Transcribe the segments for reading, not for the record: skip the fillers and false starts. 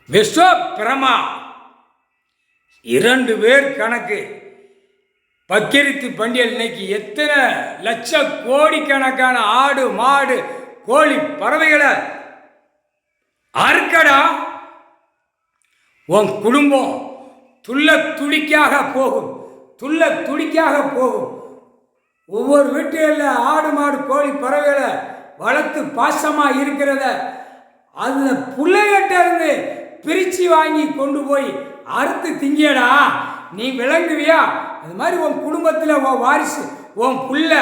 விஸ்வ பிரமா 2 பேர் கணக்கு. பக்கிரித்து பண்டியல் இன்னைக்கு எத்தனை லட்ச கோடிக்கணக்கான ஆடு மாடு கோழி பறவைகளை அறுக்கடா. உன் குடும்பம் துள்ள துடிக்காக போகும், துள்ள துடிக்காக போகும். ஒவ்வொரு வீட்டில் ஆடு மாடு கோழி பறவைகளை வளர்த்து பாசமாக இருக்கிறத அந்த பிள்ளைகிட்ட இருந்து பிரித்து வாங்கி கொண்டு போய் அறுத்து திங்கியடா. நீ விளங்குவியா? அது மாதிரி உன் குடும்பத்தில் உன் வாரிசு உன் புள்ள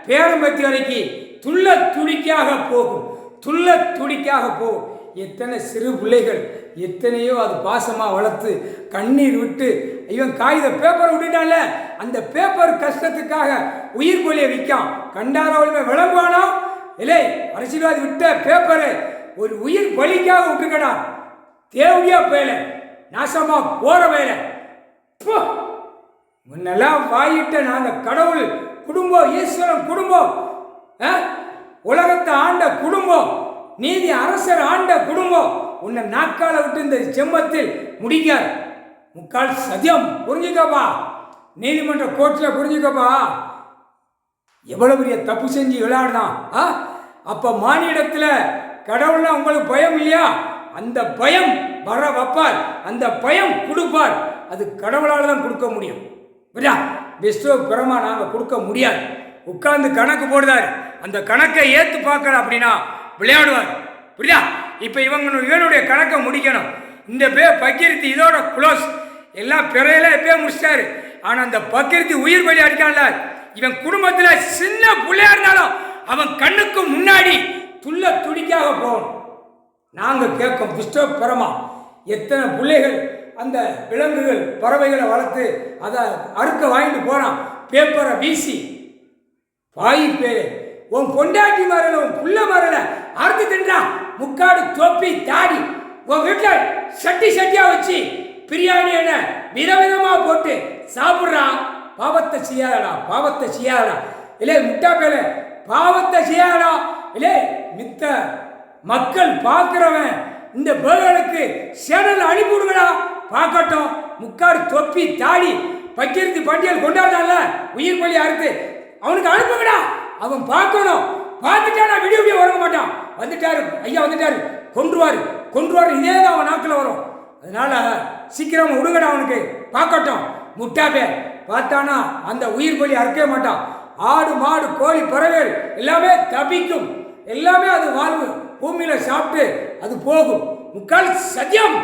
பேரம்பத்தி வரைக்கும் துள்ள துடிக்காக போகும், துள்ள துடிக்காக போகும். எத்தனை சிறு பிள்ளைகள் எத்தனையோ அது பாசமாக வளர்த்து கண்ணீர் விட்டு இவன் காகித பேப்பரை விட்டுட்டான்ல, அந்த பேப்பர் கஷ்டத்துக்காக உயிர் கொலையை விற்கான். கண்டாரோளுமே விளங்குவானோ இல்லை? அரசியல்வாதி விட்ட பேப்பரை ஒரு உயிர் பலிக்காக விட்டுக்கடா. தேவையா வேலை, நாசமா போற வேலை. முன்னெல்லாம் வாயிட்ட நாங்கள் கடவுள் குடும்பம், ஈஸ்வரன் குடும்பம், உலகத்தை ஆண்ட குடும்பம், நீதி அரசர் ஆண்ட குடும்பம். உன்னை நாக்கால விட்டு இந்த செம்மத்தில் முடிக்கார். முக்கால் சத்தியம் புரிஞ்சுக்கப்பா, நீதிமன்ற கோர்ட்டில் புரிஞ்சுக்கப்பா. எவ்வளவு பெரிய தப்பு செஞ்சு விளையாடுதான். அப்ப மானிடத்தில் கடவுள்னா உங்களுக்கு பயம் இல்லையா? அந்த பயம் வர வைப்பார், அந்த பயம் கொடுப்பார். அது கடவுளால் தான் கொடுக்க முடியும். விஸ்வ பிரமா நாங்கள் கொடுக்க முடியாது. உட்கார்ந்து கணக்கு போடுதார், அந்த கணக்கை ஏற்று பார்க்கல அப்படின்னா விளையாடுவார். புரியுதா? இப்போ இவனுடைய கணக்கை முடிக்கணும். இந்த பக்கிரித்து இதோட குளோஸ், எல்லாம் பிறையில எப்பயே முடிச்சிட்டாரு. ஆனால் அந்த பக்கிரித்து உயிர் பலி அடிக்கான்ல, இவன் குடும்பத்தில் சின்ன பிள்ளையா இருந்தாலும் அவன் கண்ணுக்கு முன்னாடி துள்ள துடிக்காக போகணும். நாங்கள் கேட்கும் விஸ்வ பிரமா எத்தனை பிள்ளைகள் அந்த விலங்குகள் பறவைகளை வளர்த்து அதை அறுக்க வாங்கிட்டு போகிறான். பேப்பரை வீசி வாயி பேரு உன் பொண்டாட்டி மரல உன் புள்ள மரல அறுத்து தின்றான். முக்காடு தொப்பி தாடி உன் வீட்டில் சட்டி சட்டியாக வச்சு பிரியாணி என்ன விதவிதமாக போட்டு சாப்பிட்றான். பாவத்தை செய்யாதடா, பாவத்தை செய்யாதடா. இல்லை முட்டா பேல பாவத்தை செய்யாதடா. இல்லை மித்த மக்கள் பார்க்குறவன் இந்த பேர்களுக்கு சேனல் அனுப்பிவிடுங்கடா, பார்க்கட்டும். முக்காடு தொப்பி தாடி பக்கிரித்து பண்டியல் கொண்டாடுறான்ல, உயிர் பலி அறுத்து அவனுக்கு அனுப்புங்கடா. அவன் பார்க்கணும். பார்த்துட்டானா விடிய விடிய வர மாட்டான். வந்துட்டாரு ஐயா, வந்துட்டாரு, கொன்றுவாரு கொன்றுவாரு, இதே தான் அவன் நாக்கில் வரும். அதனால சீக்கிரம் விடுங்கடா, அவனுக்கு பார்க்கட்டும். முட்டாப்பே பார்த்தானா அந்த உயிர் பலி அறுக்கவே மாட்டான். ஆடு மாடு கோழி பறவைகள் எல்லாமே தப்பிக்கும், எல்லாமே அது வாழ்வு பூமியில் சாப்பிட்டு அது போகும். முக்கால் சத்தியம்.